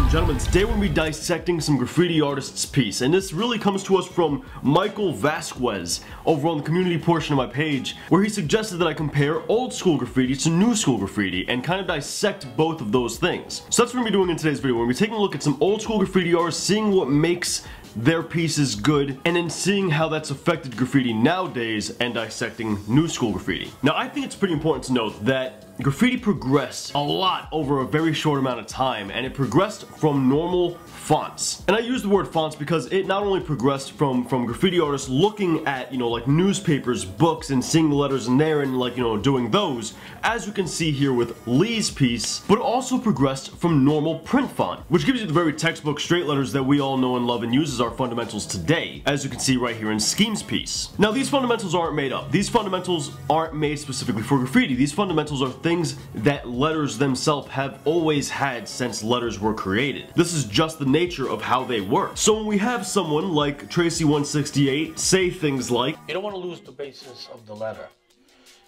and gentlemen, today we're going to be dissecting some graffiti artist's piece, and this really comes to us from Michael Vasquez over on the community portion of my page, where he suggested that I compare old school graffiti to new school graffiti and kind of dissect both of those things. So that's what we're going to be doing in today's video. We're going to be taking a look at some old school graffiti artists, seeing what makes their pieces good, and then seeing how that's affected graffiti nowadays and dissecting new school graffiti. Now, I think it's pretty important to note that graffiti progressed a lot over a very short amount of time, and it progressed from normal fonts. And I use the word fonts because it not only progressed from graffiti artists looking at, like newspapers, books, and seeing the letters in there and doing those, as you can see here with Lee's piece, but it also progressed from normal print font, which gives you the very textbook straight letters that we all know and love and use as our fundamentals today, as you can see right here in Scheme's piece. Now, these fundamentals aren't made up. These fundamentals aren't made specifically for graffiti. These fundamentals are things that letters themselves have always had since letters were created. This is just the nature of how they work. So when we have someone like Tracy168 say things like, you don't want to lose the basis of the letter,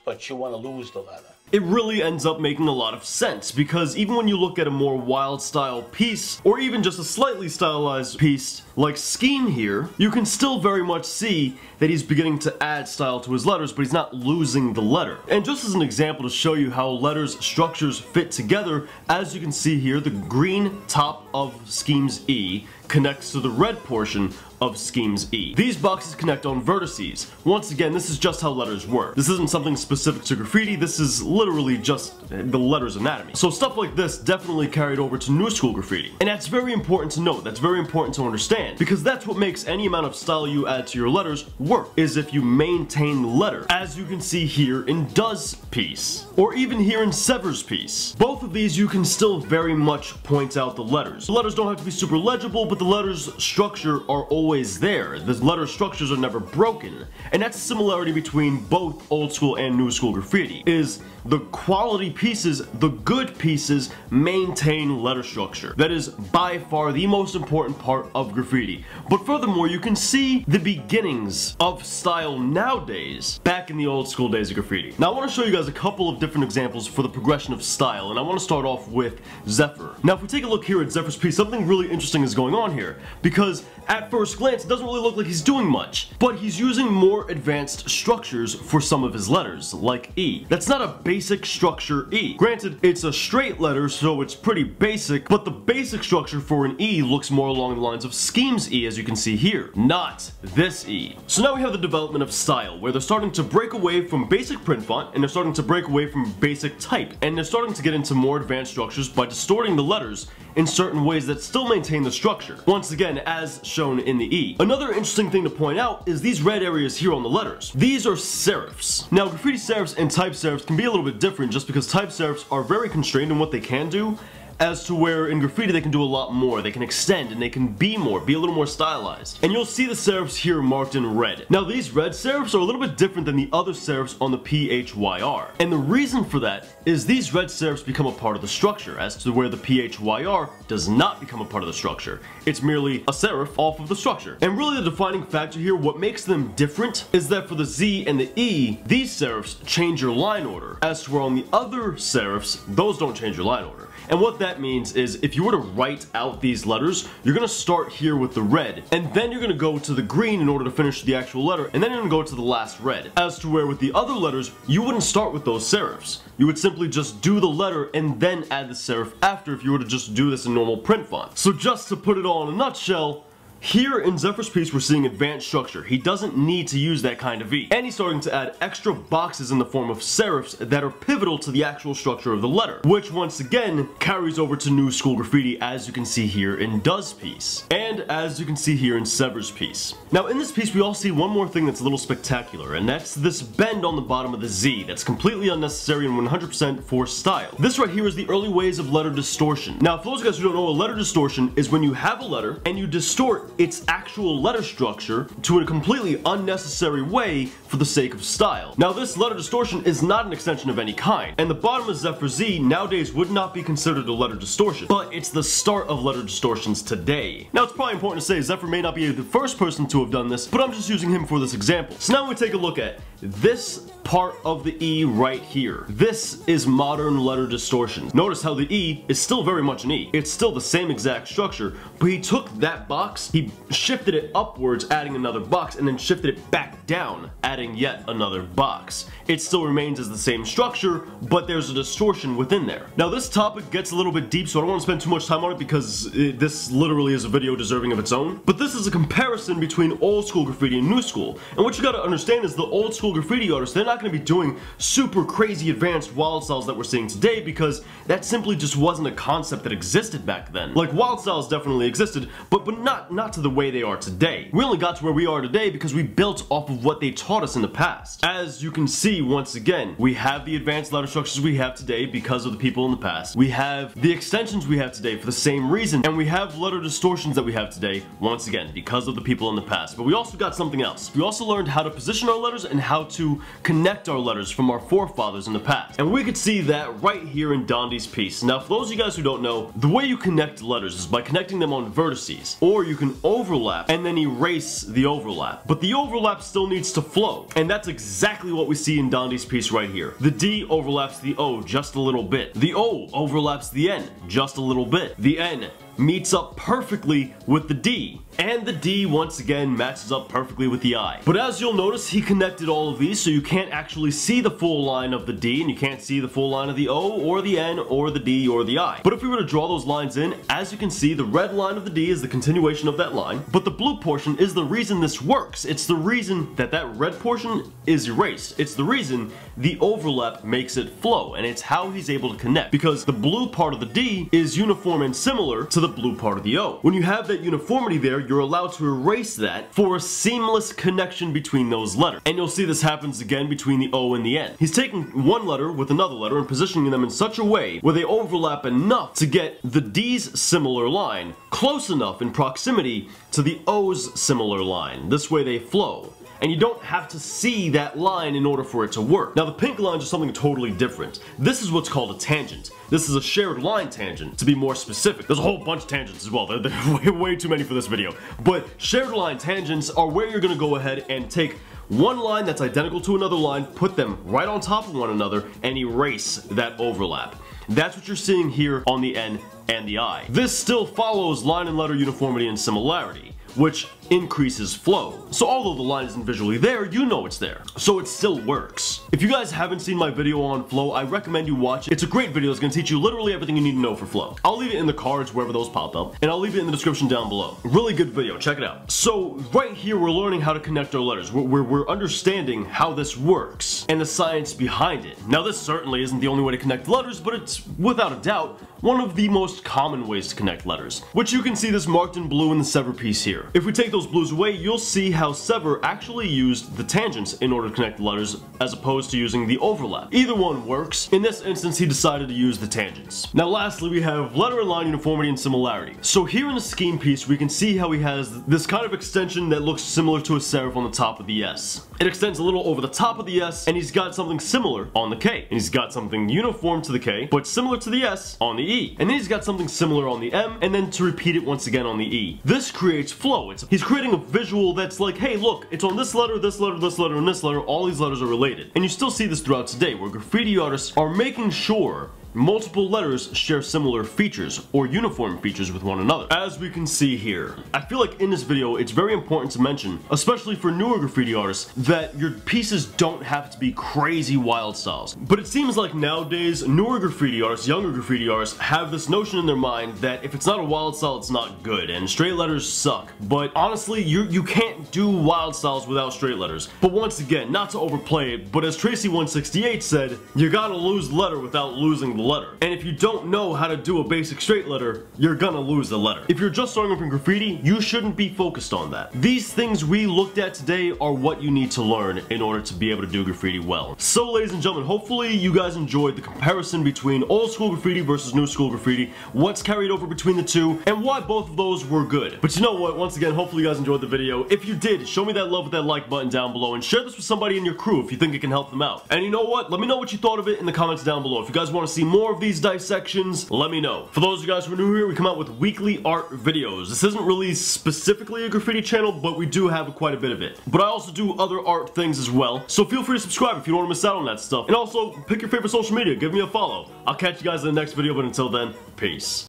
but you want to lose the letter. It really ends up making a lot of sense, because even when you look at a more wild style piece, or even just a slightly stylized piece like Scheme here, you can still very much see that he's beginning to add style to his letters, but he's not losing the letter. And just as an example to show you how letters structures fit together, as you can see here, the green top of Scheme's E connects to the red portion of Scheme's E. These boxes connect on vertices. Once again, this is just how letters work. This isn't something specific to graffiti, this is literally just the letter's anatomy. So stuff like this definitely carried over to new school graffiti. And that's very important to note, that's very important to understand, because that's what makes any amount of style you add to your letters work, is if you maintain the letter. As you can see here in Does piece, or even here in Sever's piece. Both of these you can still very much point out the letters. The letters don't have to be super legible, but the letters structure are always there. The letter structures are never broken. And that's a similarity between both old school and new school graffiti, is the quality pieces, the good pieces, maintain letter structure. That is by far the most important part of graffiti. But furthermore, you can see the beginnings of style nowadays back in the old school days of graffiti. Now I want to show you guys a couple of different examples for the progression of style, and I want to start off with Zephyr. Now if we take a look here at Zephyr's piece, something really interesting is going on here, because at first glance it doesn't really look like he's doing much, but he's using more advanced structures for some of his letters, like E. That's not a basic structure E. Granted, it's a straight letter, so it's pretty basic, but the basic structure for an E looks more along the lines of Scheme's E, as you can see here, not this E. So now we have the development of style, where they're starting to break away from basic print font, and they're starting to break away from basic type, and they're starting to get into more advanced structures by distorting the letters in certain ways that still maintain the structure, once again as shown in the E. Another interesting thing to point out is these red areas here on the letters. These are serifs. Now graffiti serifs and type serifs can be a little bit different, just because type serifs are very constrained in what they can do, as to where in graffiti they can do a lot more. They can extend and they can be a little more stylized. And you'll see the serifs here marked in red. Now these red serifs are a little bit different than the other serifs on the PHYR. And the reason for that is these red serifs become a part of the structure, as to where the PHYR does not become a part of the structure. It's merely a serif off of the structure. And really the defining factor here, what makes them different, is that for the Z and the E, these serifs change your line order, as to where on the other serifs, those don't change your line order. And what that means is, if you were to write out these letters, you're going to start here with the red, and then you're going to go to the green in order to finish the actual letter, and then you're going to go to the last red. As to where with the other letters, you wouldn't start with those serifs. You would simply just do the letter and then add the serif after, if you were to just do this in normal print font. So just to put it all in a nutshell, here in Zephyr's piece we're seeing advanced structure. He doesn't need to use that kind of E. And he's starting to add extra boxes in the form of serifs that are pivotal to the actual structure of the letter, which once again carries over to new school graffiti, as you can see here in Does piece, and as you can see here in Sever's piece. Now in this piece we all see one more thing that's a little spectacular, and that's this bend on the bottom of the Z that's completely unnecessary and 100% for style. This right here is the early ways of letter distortion. Now for those guys who don't know, a letter distortion is when you have a letter and you distort its actual letter structure to a completely unnecessary way for the sake of style. Now this letter distortion is not an extension of any kind, and the bottom of Zephyr Z nowadays would not be considered a letter distortion, but it's the start of letter distortions today. Now it's probably important to say Zephyr may not be the first person to have done this, but I'm just using him for this example. So now we take a look at this part of the E right here. This is modern letter distortion. Notice how the E is still very much an E. It's still the same exact structure, but he took that box, he shifted it upwards, adding another box, and then shifted it back down, adding yet another box. It still remains as the same structure, but there's a distortion within there. Now this topic gets a little bit deep, so I don't want to spend too much time on it because this literally is a video deserving of its own. But this is a comparison between old school graffiti and new school. And what you gotta understand is the old school graffiti artists, they're not gonna be doing super crazy advanced wild styles that we're seeing today because that simply just wasn't a concept that existed back then. Like wild styles definitely existed, but not to the way they are today. We only got to where we are today because we built off of what they taught us in the past. As you can see, once again, we have the advanced letter structures we have today because of the people in the past. We have the extensions we have today for the same reason, and we have letter distortions that we have today, once again, because of the people in the past. But we also got something else. We also learned how to position our letters and how to connect our letters from our forefathers in the past. And we could see that right here in Dondi's piece. Now, for those of you guys who don't know, the way you connect letters is by connecting them on vertices, or you can overlap and then erase the overlap. But the overlap still needs to flow, and that's exactly what we see in Dondi's piece right here. The D overlaps the O just a little bit. The O overlaps the N just a little bit. The N meets up perfectly with the D. And the D once again matches up perfectly with the I. But as you'll notice, he connected all of these so you can't actually see the full line of the D and you can't see the full line of the O or the N or the D or the I. But if we were to draw those lines in, as you can see, the red line of the D is the continuation of that line, but the blue portion is the reason this works. It's the reason that that red portion is erased. It's the reason the overlap makes it flow, and it's how he's able to connect, because the blue part of the D is uniform and similar to the blue part of the O. When you have that uniformity there, you're allowed to erase that for a seamless connection between those letters. And you'll see this happens again between the O and the N. He's taking one letter with another letter and positioning them in such a way where they overlap enough to get the D's similar line close enough in proximity to the O's similar line. This way they flow. And you don't have to see that line in order for it to work. Now the pink lines are something totally different. This is what's called a tangent. This is a shared line tangent, to be more specific. There's a whole bunch of tangents as well. There are way too many for this video. But shared line tangents are where you're gonna go ahead and take one line that's identical to another line, put them right on top of one another, and erase that overlap. That's what you're seeing here on the N and the I. This still follows line and letter uniformity and similarity, which increases flow. So although the line isn't visually there, you know it's there. So it still works. If you guys haven't seen my video on flow, I recommend you watch it. It's a great video. It's going to teach you literally everything you need to know for flow. I'll leave it in the cards wherever those pop up, and I'll leave it in the description down below. Really good video. Check it out. So right here, we're learning how to connect our letters. We're understanding how this works and the science behind it. Now this certainly isn't the only way to connect letters, but it's without a doubt one of the most common ways to connect letters, which you can see this marked in blue in the Sever piece here. If we take those blues away, you'll see how Sever actually used the tangents in order to connect the letters as opposed to using the overlap. Either one works. In this instance, he decided to use the tangents. Now lastly, we have letter and line uniformity and similarity. So here in the scheme piece, we can see how he has this kind of extension that looks similar to a serif on the top of the S. It extends a little over the top of the S, and he's got something similar on the K. And he's got something uniform to the K, but similar to the S on the E. And then he's got something similar on the M, and then to repeat it once again on the E. This creates flow. He's creating a visual that's like, hey look, it's on this letter, this letter, this letter, and this letter, all these letters are related. And you still see this throughout today, where graffiti artists are making sure multiple letters share similar features or uniform features with one another. As we can see here, I feel like in this video it's very important to mention, especially for newer graffiti artists, that your pieces don't have to be crazy wild styles. But it seems like nowadays newer graffiti artists, younger graffiti artists have this notion in their mind that if it's not a wild style, it's not good and straight letters suck. But honestly, you can't do wild styles without straight letters. But once again, not to overplay it, but as Tracy168 said, you gotta lose letter without losing the the letter. And if you don't know how to do a basic straight letter, you're gonna lose the letter. If you're just starting off in graffiti, you shouldn't be focused on that. These things we looked at today are what you need to learn in order to be able to do graffiti well. So ladies and gentlemen, hopefully you guys enjoyed the comparison between old school graffiti versus new school graffiti, what's carried over between the two, and why both of those were good. But you know what, once again, hopefully you guys enjoyed the video. If you did, show me that love with that like button down below, and share this with somebody in your crew if you think it can help them out. And you know what, let me know what you thought of it in the comments down below. If you guys want to see more of these dissections, let me know. For those of you guys who are new here, we come out with weekly art videos. This isn't really specifically a graffiti channel, but we do have quite a bit of it. But I also do other art things as well, so feel free to subscribe if you don't want to miss out on that stuff. And also, pick your favorite social media, give me a follow. I'll catch you guys in the next video, but until then, peace.